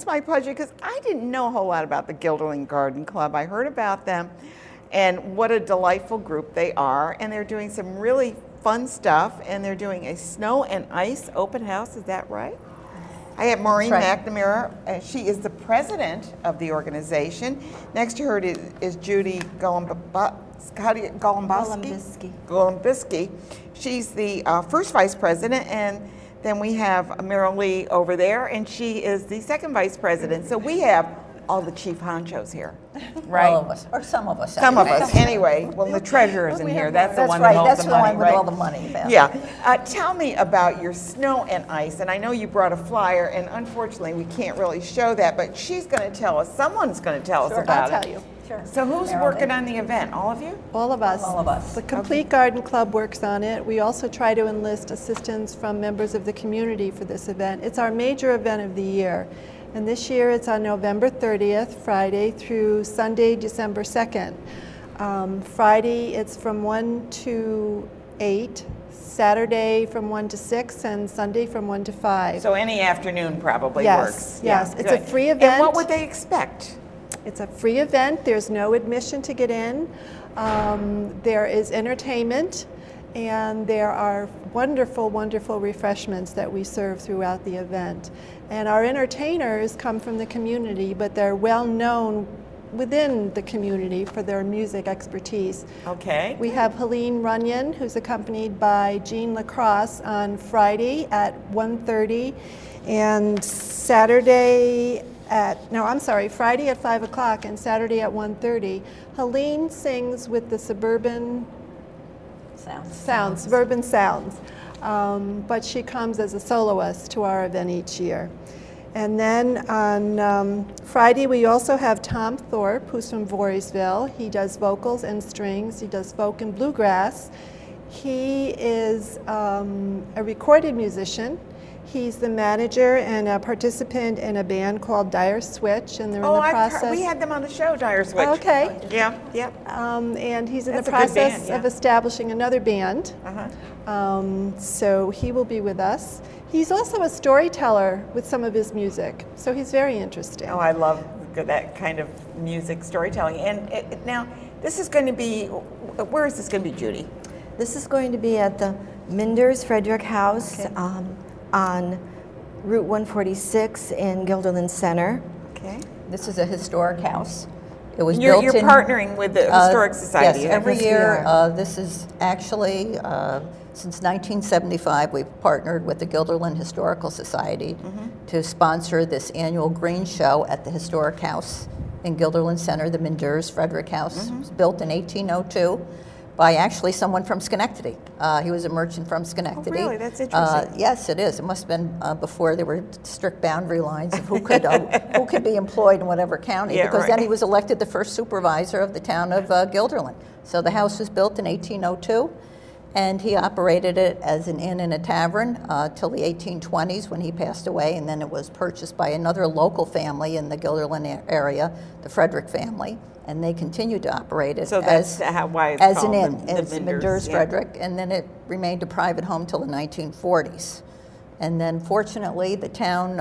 my pleasure because I didn't know a whole lot about the Guilderland Garden Club. I heard about them and what a delightful group they are, and they're doing some really fun stuff, and they're doing a snow and ice open house. Is that right? I have Maureen McNamara. She is the president of the organization. Next to her is Judi Golombiski. She's the first vice president, and then we have Merril-Lee over there, and she is the second vice president. So we have all the chief honchos here, right? All of us, or some of us. Some of us, anyway. Well, the treasurer's in here. That's the one right. that holds the money, That's the one with all the money. Yeah. Tell me about your snow and ice, and I know you brought a flyer, and unfortunately we can't really show that, but she's going to tell us. Someone's going to tell us about it. I'll tell you. Sure. So who's working on the event? All of you? All of us. All of us. The Complete Garden Club works on it. We also try to enlist assistance from members of the community for this event. It's our major event of the year. And this year it's on November 30th, Friday, through Sunday, December 2nd. Friday it's from 1 to 8, Saturday from 1 to 6, and Sunday from 1 to 5. So any afternoon probably works. Yes, Yeah, it's good. a free event. And what would they expect? It's a free event. There's no admission to get in. There is entertainment, and there are wonderful, wonderful refreshments that we serve throughout the event. And our entertainers come from the community, but they're well known within the community for their music expertise. Okay. We have Helene Runyon, who's accompanied by Jean Lacrosse on Friday at 1:30, and Friday at 5 o'clock and Saturday at 1:30. Helene sings with the Suburban Sounds. But she comes as a soloist to our event each year. And then on Friday we also have Tom Thorpe, who's from Voorheesville. He does vocals and strings. He does folk and bluegrass. He is a recorded musician. He's the manager and a participant in a band called Dire Switch, and they're in the process. We had them on the show, Dire Switch. Okay. Yeah, yeah. And he's in That's the a good process band, yeah. of establishing another band. So he will be with us. He's also a storyteller with some of his music, so he's very interesting. Oh, I love that kind of music storytelling. And now, this is going to be, where is this going to be, Judi? This is going to be at the Mynderse-Frederick House on Route 146 in Guilderland Center. Okay. This is a historic house. It was You're built in partnering with the Historic Society. Yes, every Yes, year. we This is actually, since 1975, we've partnered with the Guilderland Historical Society to sponsor this annual green show at the historic house in Guilderland Center, the Mynderse-Frederick House. It was built in 1802 by actually someone from Schenectady. He was a merchant from Schenectady. Oh, really? That's interesting. Yes, it is. It must have been before there were strict boundary lines of who could be employed in whatever county, because then he was elected the first supervisor of the town of Guilderland. So the house was built in 1802, and he operated it as an inn and a tavern till the 1820s when he passed away, and then it was purchased by another local family in the Guilderland area, the Frederick family, and they continued to operate it So that's why it's as called an inn, the as Mynderse-Frederick, and then it remained a private home till the 1940s. And then fortunately, the town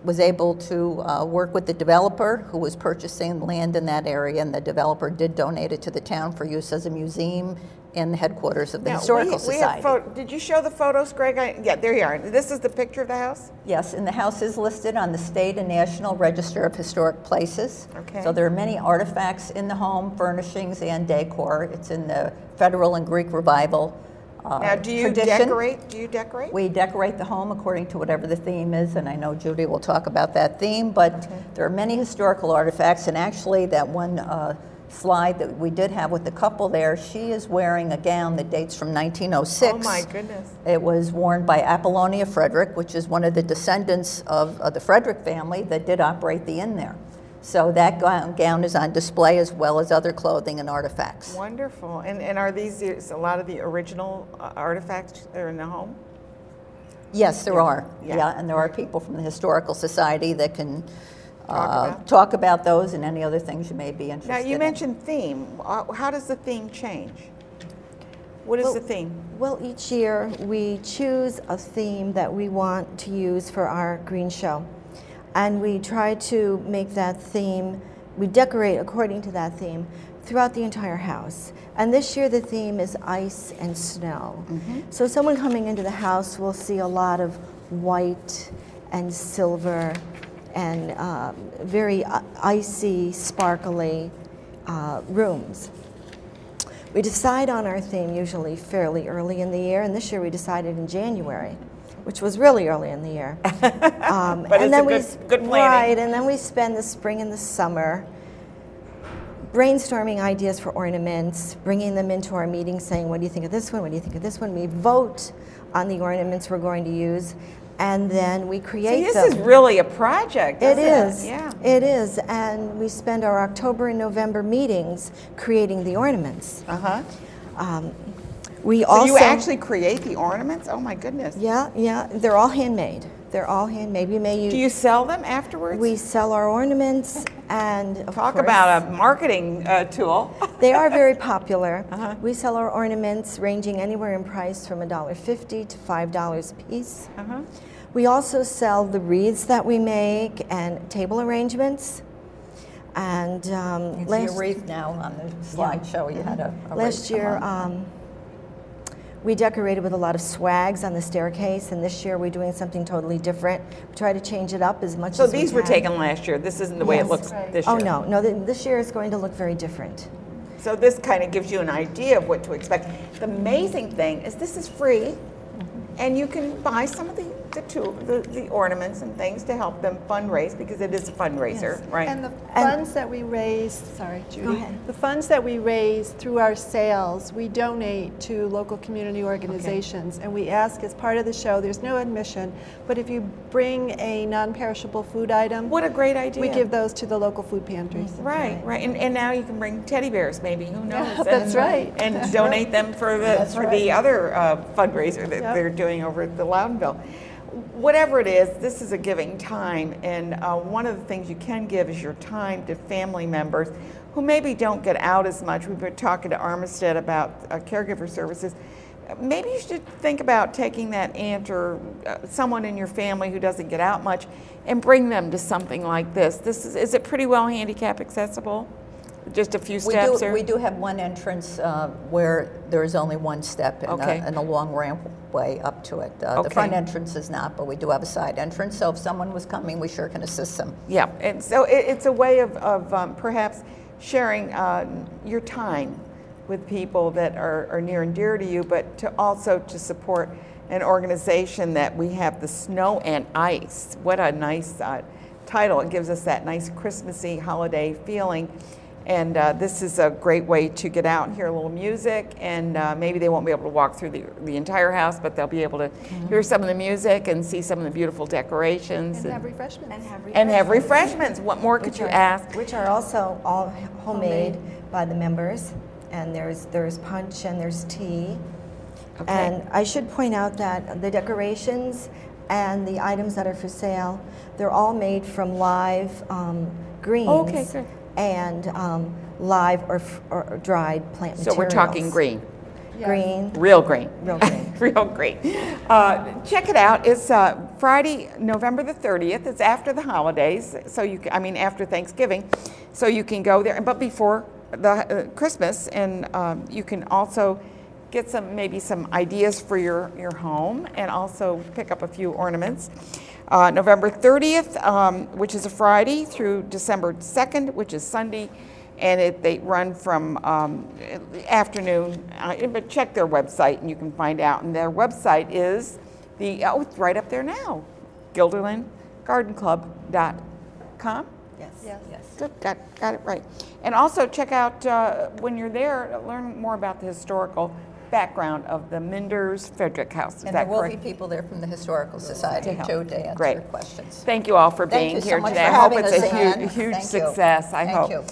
was able to work with the developer who was purchasing land in that area, and the developer did donate it to the town for use as a museum in the headquarters of the Historical Society. Did you show the photos, Greg? Yeah, there you are. This is the picture of the house? Yes, and the house is listed on the State and National Register of Historic Places. Okay. So there are many artifacts in the home, furnishings and decor. It's in the Federal and Greek Revival Now, do you tradition. decorate? Do you decorate? We decorate the home according to whatever the theme is, and I know Judi will talk about that theme, but there are many historical artifacts, and actually that one slide that we did have with the couple there, she is wearing a gown that dates from 1906. Oh my goodness. It was worn by Apollonia Frederick, which is one of the descendants of the Frederick family that did operate the inn there. So that gown is on display as well as other clothing and artifacts. Wonderful. And are these a lot of the original artifacts that are in the home? Yes, there are. Yeah. Yeah, and there are people from the Historical Society that can talk about those and any other things you may be interested in. Now, you mentioned theme. How does the theme change? What is the theme? Well, each year we choose a theme that we want to use for our green show. and we try to make that theme, we decorate according to that theme throughout the entire house. And this year the theme is ice and snow. So someone coming into the house will see a lot of white and silver and very icy, sparkly rooms. We decide on our theme usually fairly early in the year, and this year we decided in January, which was really early in the year. But and it's good planning. Right, and then we spend the spring and the summer brainstorming ideas for ornaments, bringing them into our meetings, saying, what do you think of this one, what do you think of this one? We vote on the ornaments we're going to use, and then we create them. This is really a project, isn't it? It is. Yeah. It is, and we spend our October and November meetings creating the ornaments. We also, you actually create the ornaments? Oh my goodness. Yeah, they're all handmade. They're all handmade. We may use. Do you sell them afterwards? We sell our ornaments, and of Talk course, about a marketing tool. they are very popular. We sell our ornaments ranging anywhere in price from $1.50 to $5 a piece. We also sell the wreaths that we make and table arrangements. And you see a wreath now on the slideshow. You had a last year. We decorated with a lot of swags on the staircase, and this year we're doing something totally different. We try to change it up as much as we can. So these were taken last year. This isn't the way it looks this year. Oh, no, this year is going to look very different. So this kind of gives you an idea of what to expect. The amazing thing is this is free, and you can buy some of the ornaments and things to help them fundraise, because it is a fundraiser, right? And the funds that we raise, sorry, Judy. Go ahead. The funds that we raise through our sales, we donate to local community organizations. And we ask as part of the show, there's no admission, but if you bring a non-perishable food item, What a great idea. we give those to the local food pantries. Right. And now you can bring teddy bears, maybe, who knows? That's right. And donate them for the other fundraiser that they're doing over at the Loudonville. Whatever it is, this is a giving time, and one of the things you can give is your time to family members who maybe don't get out as much. We've been talking to Armistead about caregiver services. Maybe you should think about taking that aunt or someone in your family who doesn't get out much and bring them to something like this. Is it pretty well handicap accessible? Just a few steps? We do have one entrance where there is only one step and a long rampway up to it. The front entrance is not, but we do have a side entrance. So if someone was coming, we sure can assist them. Yeah, and so it's a way of perhaps sharing your time with people that are near and dear to you, but to support an organization that we have, the Snow and Ice. What a nice title. It gives us that nice Christmassy holiday feeling. And this is a great way to get out and hear a little music, and maybe they won't be able to walk through the entire house, but they'll be able to hear some of the music and see some of the beautiful decorations. And have refreshments. And have refreshments. What more could you ask? Which are also all homemade by the members. And there's punch and there's tea. Okay. And I should point out that the decorations and the items that are for sale, they're all made from live greens. Okay, good. And live or dried plant materials. So we're talking green. Green. Real green. Real green. Real green. Check it out. It's Friday, November the 30th. It's after the holidays, so after Thanksgiving, so you can go there. But before the Christmas, and you can also get maybe some ideas for your home, and also pick up a few ornaments. November 30th, which is a Friday, through December 2nd, which is Sunday, and they run from afternoon. But check their website, and you can find out. And their website is it's right up there now, GuilderlandGardenClub.com. Yes. Good, got it right. And also check out when you're there, learn more about the historical background of the Mynderse-Frederick House. And there will be people there from the Historical Society too to answer your questions. Thank you all for being here today. I hope it's a huge success. I hope.